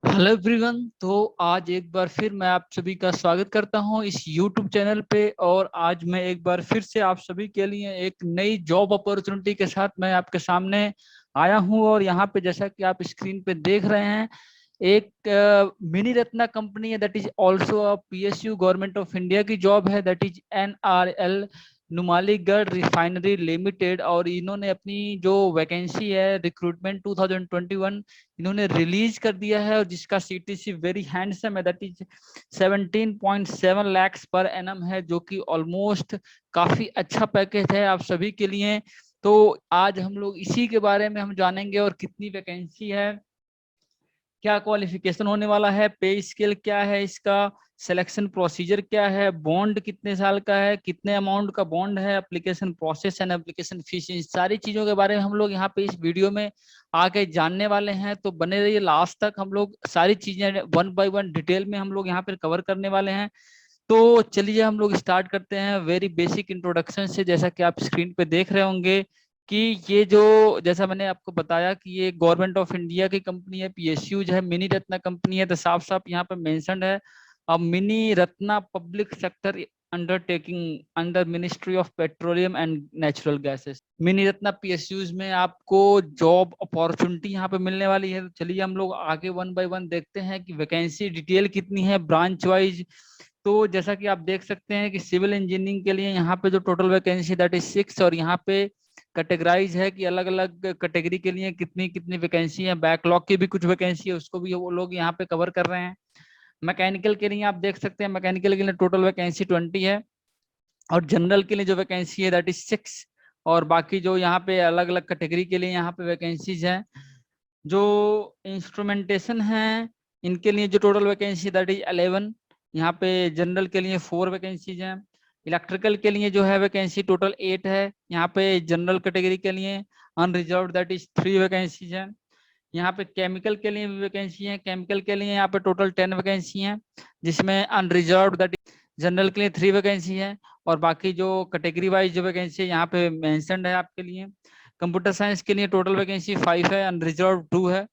Hello everyone. तो आज एक बार फिर मैं आप सभी का स्वागत करता हूं इस यूट्यूब चैनल पे। और आज मैं एक बार फिर से आप सभी के लिए एक नई जॉब अपॉर्चुनिटी के साथ मैं आपके सामने आया हूं। और यहाँ पे जैसा कि आप स्क्रीन पे देख रहे हैं, एक मिनी रत्ना कंपनी है, that is also a PSU government of India की जॉब है, that is NRL Numaligarh refinery limited. और इन्होंने अपनी जो वैकेंसी है रिक्रूटमेंट 2021 इन्होंने रिलीज कर दिया है, और जिसका सीटीसी वेरी हैंडसम है, that is 17.7 lakhs per annum है, जो कि ऑलमोस्ट काफी अच्छा पैकेज है आप सभी के लिए। तो आज हम लोग इसी के बारे में हम जानेंगे, और कितनी वैकेंसी है, क्या क्वालिफिकेशन होने वाला है, पे स्केल क्या है इसका, सिलेक्शन प्रोसीजर क्या है, बॉन्ड कितने साल का है, कितने अमाउंट का बॉन्ड है, application process and application fees, इन सारी चीजों के बारे में हम लोग यहाँ पे इस वीडियो में आके जानने वाले हैं। तो बने रहिए लास्ट तक, हम लोग सारी चीजें वन बाय वन डिटेल में हम लोग यहाँ पे कवर करने वाले हैं। तो चलिए हम लोग स्टार्ट करते हैं वेरी बेसिक इंट्रोडक्शन से। जैसा कि आप स्क्रीन पे देख रहे होंगे कि ये जो, जैसा मैंने आपको बताया कि ये गवर्नमेंट ऑफ इंडिया की कंपनी है, पीएसयू जो है मिनी रत्ना कंपनी है, तो साफ साफ यहाँ पे मेंशन्ड है अब mini Ratna public sector undertaking under ministry of petroleum and natural gases. Mini Ratna PSUs में आपको जॉब अपॉर्चुनिटी यहाँ पे मिलने वाली है। तो चलिए हम लोग आगे वन बाय वन देखते हैं कि वैकेंसी डिटेल कितनी है ब्रांच वाइज। तो जैसा कि आप देख सकते हैं कि सिविल इंजीनियरिंग के लिए यहाँ पे जो टोटल वैकेंसी दैट इज 6, और यहाँ पे कैटेगराइज है कि अलग अलग कैटेगरी के लिए कितनी कितनी वैकेंसी है। बैकलॉग की भी कुछ वैकेंसी है, उसको भी वो लोग यहाँ पे कवर कर रहे हैं। मैकेनिकल के लिए आप देख सकते हैं, मैकेनिकल के लिए टोटल वैकेंसी 20 है, और जनरल के लिए जो वैकेंसी है दैट इज 6। और बाकी जो यहाँ पे अलग अलग कैटेगरी के लिए यहाँ पे वैकेंसीज हैं, जो इंस्ट्रूमेंटेशन है इनके लिए जो टोटल वैकेंसी दैट इज 11। यहाँ पे जनरल के लिए 4 वैकेंसीज हैं। इलेक्ट्रिकल के लिए जो है वैकेंसी टोटल 8 है। यहाँ पे जनरल कैटेगरी के लिए अनरिजर्व दैट इज 3 वैकेंसीज हैं। यहाँ पे केमिकल के लिए भी वैकेंसी है, केमिकल के लिए यहाँ पे टोटल 10 वैकेंसी हैं, जिसमें अनरिजर्व दैट जनरल के लिए 3 वैकेंसी है। और बाकी जो कैटेगरी वाइज जो वैकेंसी है यहाँ पे मेंशन्ड है आपके लिए। कंप्यूटर साइंस के लिए टोटल वैकेंसी 5 है, अनरिजर्व 2 है।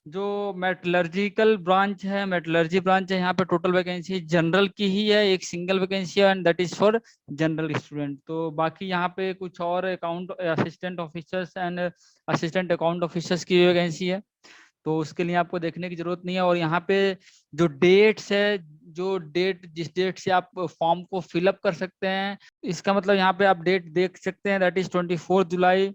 जो मेटलर्जिकल ब्रांच है, मेटलर्जी ब्रांच है, यहाँ पे टोटल वैकेंसी जनरल की ही है, एक सिंगल वैकेंसी है, and that is for general student. तो बाकी यहाँ पे कुछ और account assistant officers and assistant account officers की वैकेंसी है, तो उसके लिए आपको देखने की जरूरत नहीं है। और यहाँ पे जो डेट्स है, जो डेट जिस डेट से आप फॉर्म को फिलअप कर सकते हैं, इसका मतलब यहाँ पे आप डेट देख सकते हैं दैट इज 24 जुलाई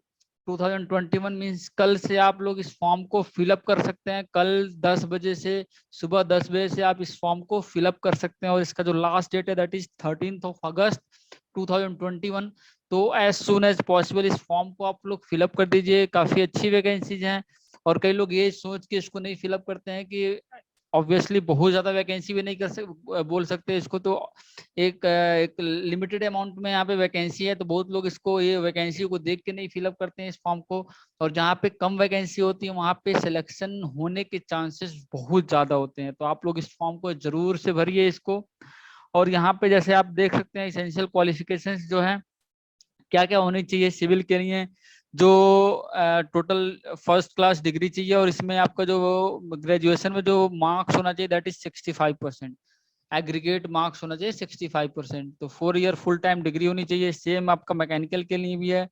2021। मीन्स कल से आप लोग इस फॉर्म को फिलअप कर सकते हैं। कल 10 बजे से, सुबह 10 बजे से आप इस फॉर्म को फिलअप कर सकते हैं। और इसका जो लास्ट डेट है दैट इज 13 अगस्त 2021। तो एज सुन एज पॉसिबल इस फॉर्म को आप लोग फिलअप कर दीजिए, काफी अच्छी वैकेंसीज हैं। और कई लोग ये सोच के इसको नहीं फिलअप करते हैं कि ऑब्वियसली बहुत ज्यादा वैकेंसी भी नहीं बोल सकते इसको, तो एक लिमिटेड अमाउंट में यहाँ पे वैकेंसी है, तो बहुत लोग इसको ये वैकेंसी को देख के नहीं फिलअप करते हैं इस फॉर्म को। और जहाँ पे कम वैकेंसी होती है वहाँ पे सिलेक्शन होने के चांसेस बहुत ज्यादा होते हैं, तो आप लोग इस फॉर्म को जरूर से भरिए इसको। और यहाँ पे जैसे आप देख सकते हैं इसेंशियल क्वालिफिकेशंस जो है, क्या क्या होनी चाहिए सिविल के लिए। जो टोटल फर्स्ट क्लास डिग्री चाहिए, और इसमें आपका जो ग्रेजुएशन में जो मार्क्स होना चाहिए दैट इज 65%। एग्रीगेट मार्क्स होना चाहिए 65%। तो 4 ईयर फुल टाइम डिग्री होनी चाहिए। सेम आपका मैकेनिकल के लिए भी है,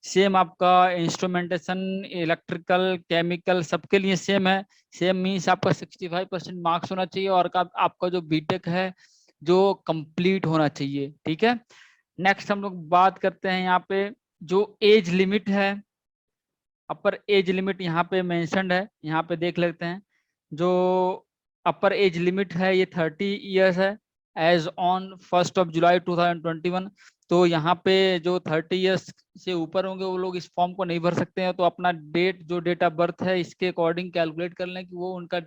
सेम आपका इंस्ट्रूमेंटेशन इलेक्ट्रिकल केमिकल सबके लिए सेम है। सेम मीन्स आपका 65% मार्क्स होना चाहिए, और आपका जो बीटेक है जो कंप्लीट होना चाहिए। ठीक है, नेक्स्ट हम लोग बात करते हैं यहाँ पे जो एज लिमिट है। अपर एज लिमिट यहाँ पे मेंशन्ड है, यहाँ पे देख लेते हैं। जो अपर एज लिमिट है ये 30 ईयर्स है, एज ऑन 1 जुलाई 2021। तो यहाँ पे जो 30 ईयर्स से ऊपर होंगे वो लोग इस फॉर्म को नहीं भर सकते हैं। तो अपना डेट जो डेट ऑफ बर्थ है इसके अकॉर्डिंग कैलकुलेट कर लें कि वो उनका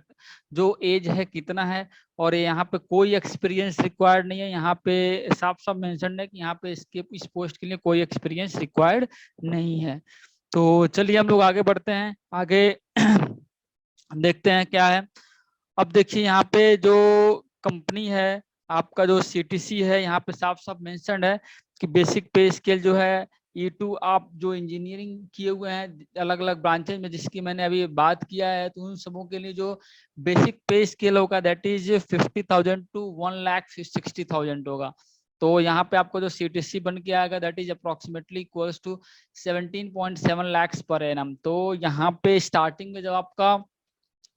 जो एज है कितना है। और यहाँ पे कोई एक्सपीरियंस रिक्वायर्ड नहीं है, यहाँ पे साफ साफ मेंशन है कि यहाँ पे इसके इस पोस्ट के लिए कोई एक्सपीरियंस रिक्वायर्ड नहीं है। तो चलिए हम लोग आगे बढ़ते हैं, आगे देखते हैं क्या है। अब देखिए यहाँ पे जो कंपनी है, आपका जो सीटीसी है यहाँ पे साफ साफ मेंशन है कि बेसिक पे स्केल जो है E2 आप जो इंजीनियरिंग किए हुए हैं अलग अलग ब्रांचेज में, जिसकी मैंने अभी बात किया है, तो उन सबों के लिए जो बेसिक पे स्केल होगा दैट इज 50,000 टू 1,60,000 होगा। तो यहाँ पे आपको जो CTC बन के आएगा that is approximately equals to 17.7 lakhs per annum. तो यहाँ पे स्टार्टिंग में जब आपका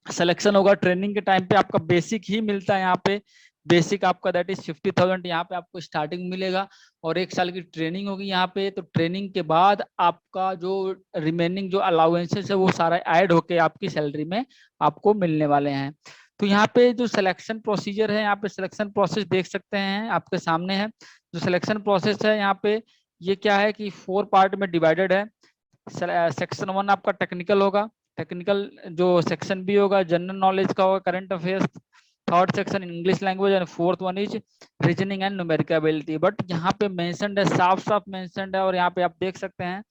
सिलेक्शन होगा ट्रेनिंग के टाइम पे आपका बेसिक ही मिलता है, यहाँ पे बेसिक आपका दैट इज 50,000 यहाँ पे आपको स्टार्टिंग मिलेगा, और 1 साल की ट्रेनिंग होगी यहाँ पे। तो ट्रेनिंग के बाद आपका जो रिमेनिंग जो अलाउंसेस है वो सारा ऐड होके आपकी सैलरी में आपको मिलने वाले हैं। तो यहाँ पे जो सिलेक्शन प्रोसीजर है, यहाँ पे सिलेक्शन प्रोसेस देख सकते हैं आपके सामने है। जो सिलेक्शन प्रोसेस है यहाँ पे ये क्या है कि 4 पार्ट में डिवाइडेड है। सेक्शन 1 आपका टेक्निकल होगा, टेक्निकल जो सेक्शन बी होगा जनरल नॉलेज का होगा, current affairs, third section English language, and fourth one is reasoning and numerical ability. But यहाँ पे मेंशन्ड है, साफ साफ मेंशन्ड है, और यहाँ पे आप देख सकते हैं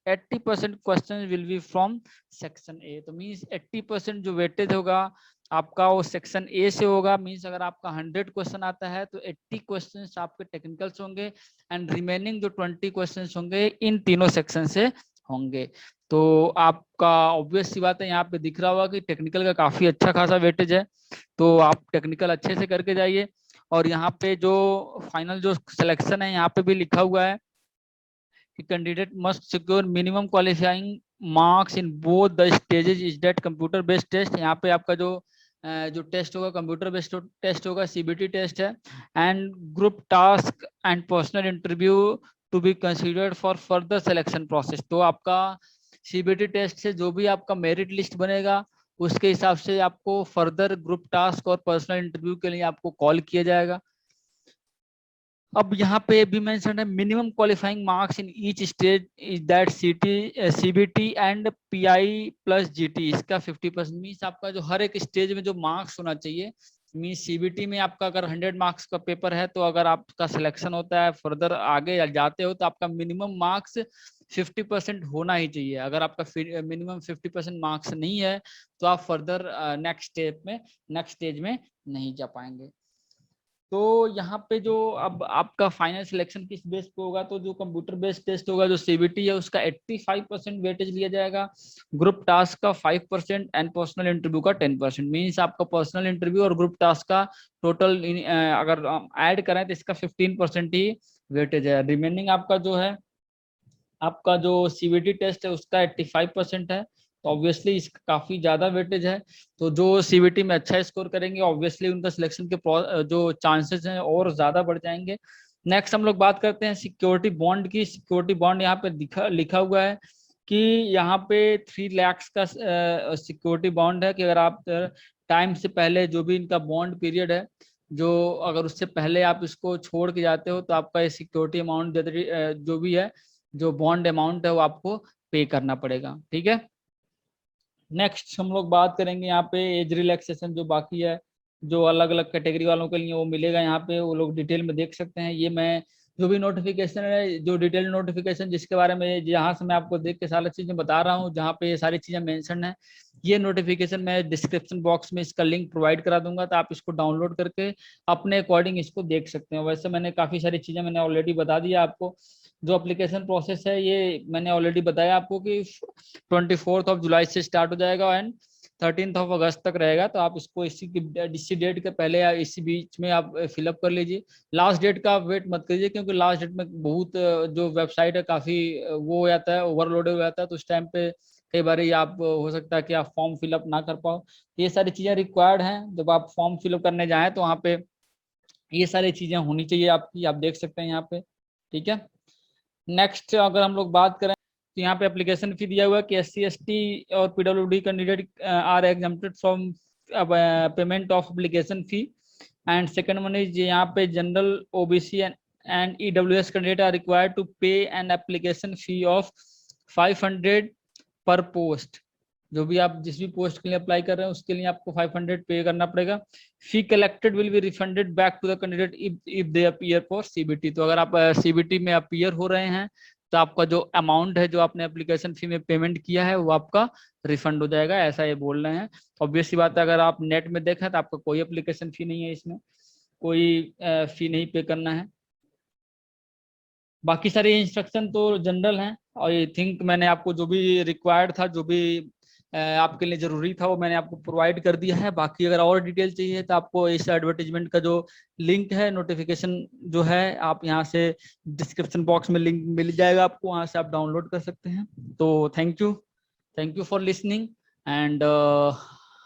80% question will be from section A. तो मीन्स 80% जो वेटेज होगा आपका वो सेक्शन ए से होगा। मीन्स अगर आपका 100 क्वेश्चन आता है तो 80 क्वेश्चन आपके टेक्निकल्स होंगे, एंड रिमेनिंग जो 20 क्वेश्चन होंगे इन तीनों सेक्शन से होंगे। तो आपका ऑब्वियस सी बात है, यहाँ पे दिख रहा होगा कि टेक्निकल का काफी अच्छा खासा वेटेज है, तो आप टेक्निकल अच्छे से करके जाइए। और यहाँ पे जो फाइनल जो सिलेक्शन है यहाँ पे भी लिखा हुआ है कि candidate must secure minimum qualifying marks in both the stages is that computer based test. यहाँ पे आपका जो टेस्ट होगा कंप्यूटर बेस्ड टेस्ट होगा, CBT टेस्ट है, and group task and personal interview to be considered for further selection process. तो आपका CBT test से जो भी आपका मेरिट लिस्ट बनेगा उसके हिसाब से आपको फर्दर ग्रुप टास्क और पर्सनल इंटरव्यू के लिए आपको कॉल किया जाएगा। अब यहाँ पे भी मेंशन है minimum qualifying marks in each stage is that CBT and PI plus GT, इसका 50%। मीन्स आपका जो हर एक स्टेज में जो मार्क्स होना चाहिए, मीन्स CBT में आपका अगर 100 मार्क्स का पेपर है तो अगर आपका सिलेक्शन होता है फर्दर आगे जाते हो तो आपका मिनिमम मार्क्स 50% होना ही चाहिए। अगर आपका मिनिमम 50% मार्क्स नहीं है तो आप फर्दर नेक्स्ट स्टेज में नहीं जा पाएंगे। तो यहाँ पे जो अब आपका फाइनल सिलेक्शन किस बेस पे होगा, तो जो कंप्यूटर बेस्ड टेस्ट होगा जो CBT है उसका 85% वेटेज लिया जाएगा, ग्रुप टास्क का 5% एंड पर्सनल इंटरव्यू का 10%। मीन्स आपका पर्सनल इंटरव्यू और ग्रुप टास्क का टोटल अगर ऐड करें तो इसका 15% ही वेटेज है। रिमेनिंग आपका जो है आपका जो CBT टेस्ट है उसका 85% है, तो ऑब्वियसली इसका काफी ज्यादा वेटेज है। तो जो CBT में अच्छा स्कोर करेंगे ऑब्वियसली उनका सिलेक्शन के जो चांसेस हैं और ज्यादा बढ़ जाएंगे। नेक्स्ट हम लोग बात करते हैं सिक्योरिटी बॉन्ड की। सिक्योरिटी बॉन्ड यहाँ पे लिखा हुआ है कि यहाँ पे 3 लाख का सिक्योरिटी बॉन्ड है, कि अगर आप टाइम से पहले जो भी इनका बॉन्ड पीरियड है, जो अगर उससे पहले आप इसको छोड़ के जाते हो तो आपका ये सिक्योरिटी अमाउंट जो भी है, जो बॉन्ड अमाउंट है वो आपको पे करना पड़ेगा। ठीक है, नेक्स्ट हम लोग बात करेंगे यहाँ पे एज रिलैक्सेशन जो बाकी है, जो अलग अलग कैटेगरी वालों के लिए वो मिलेगा यहाँ पे, वो लोग डिटेल में देख सकते हैं। ये मैं जो भी नोटिफिकेशन है, जो डिटेल नोटिफिकेशन जिसके बारे में जहाँ से मैं आपको देख के सारी चीजें बता रहा हूँ, जहाँ पे ये सारी चीजें मेंशन है, ये नोटिफिकेशन मैं डिस्क्रिप्शन बॉक्स में इसका लिंक प्रोवाइड करा दूंगा, तो आप इसको डाउनलोड करके अपने अकॉर्डिंग इसको देख सकते हैं। वैसे मैंने काफी सारी चीजें मैंने ऑलरेडी बता दिया आपको। जो एप्लीकेशन प्रोसेस है ये मैंने ऑलरेडी बताया आपको कि 24 जुलाई से स्टार्ट हो जाएगा एंड 13 अगस्त तक रहेगा। तो आप इसको इसी डेट के पहले या इसी बीच में आप फिलअप कर लीजिए। लास्ट डेट का आप वेट मत कीजिए, क्योंकि लास्ट डेट में बहुत जो वेबसाइट है काफी वो हो जाता है, ओवरलोडेड हो जाता है, तो उस टाइम पे कई बार आप हो सकता है कि आप फॉर्म फिलअप ना कर पाओ। ये सारी चीजें रिक्वायर्ड हैं, जब आप फॉर्म फिलअप करने जाएं तो वहाँ पे ये सारी चीजें होनी चाहिए आपकी, आप देख सकते हैं यहाँ पे। ठीक है, नेक्स्ट अगर हम लोग बात करें तो यहाँ पे एप्लीकेशन फी दिया हुआ है कि SC ST और PWD candidate are exempted from payment of application fee. And second one is यहाँ पे general OBC and EWS candidate are required to pay an application fee of 500 per post. जो भी आप जिस भी पोस्ट के लिए अप्लाई कर रहे हैं उसके लिए आपको 500 पे करना पड़ेगा। Fee collected will be refunded back to the candidate if they appear for CBT। तो अगर आप CBT में अपीयर हो रहे हैं तो आपका जो अमाउंट है जो आपने एप्लीकेशन फी में पेमेंट किया है वो आपका रिफंड हो जाएगा, ऐसा ये बोल रहे हैं। ऑब्वियस सी बात है, अगर आप नेट में देखें तो आपका कोई एप्लीकेशन फी नहीं है, इसमें कोई फी नहीं पे करना है। बाकी सारे इंस्ट्रक्शन तो जनरल हैं, और आई थिंक मैंने आपको जो भी रिक्वायर्ड था, जो भी आपके लिए जरूरी था, वो मैंने आपको प्रोवाइड कर दिया है। बाकी अगर और डिटेल चाहिए तो आपको इस एडवर्टीजमेंट का जो लिंक है, नोटिफिकेशन जो है, आप यहाँ से डिस्क्रिप्शन बॉक्स में लिंक मिल जाएगा आपको, वहाँ से आप डाउनलोड कर सकते हैं। तो thank you for listening. And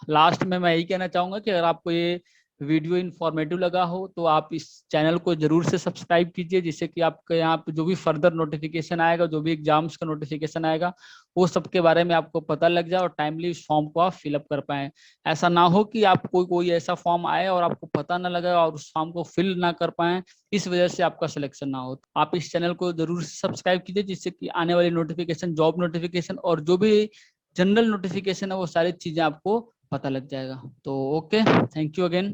last में मैं यही कहना चाहूंगा कि अगर आपको ये वीडियो इन्फॉर्मेटिव लगा हो तो आप इस चैनल को जरूर से सब्सक्राइब कीजिए, जिससे कि आपके यहाँ पे जो भी फर्दर नोटिफिकेशन आएगा, जो भी एग्जाम्स का नोटिफिकेशन आएगा, वो सब के बारे में आपको पता लग जाए और टाइमली उस फॉर्म को आप फिलअप कर पाए। ऐसा ना हो कि आप कोई ऐसा फॉर्म आए और आपको पता ना लगे और उस फॉर्म को फिल ना कर पाए, इस वजह से आपका सिलेक्शन ना हो। आप इस चैनल को जरूर से सब्सक्राइब कीजिए, जिससे कि आने वाली नोटिफिकेशन, जॉब नोटिफिकेशन और जो भी जनरल नोटिफिकेशन है, वो सारी चीजें आपको पता लग जाएगा। तो ओके, थैंक यू अगेन।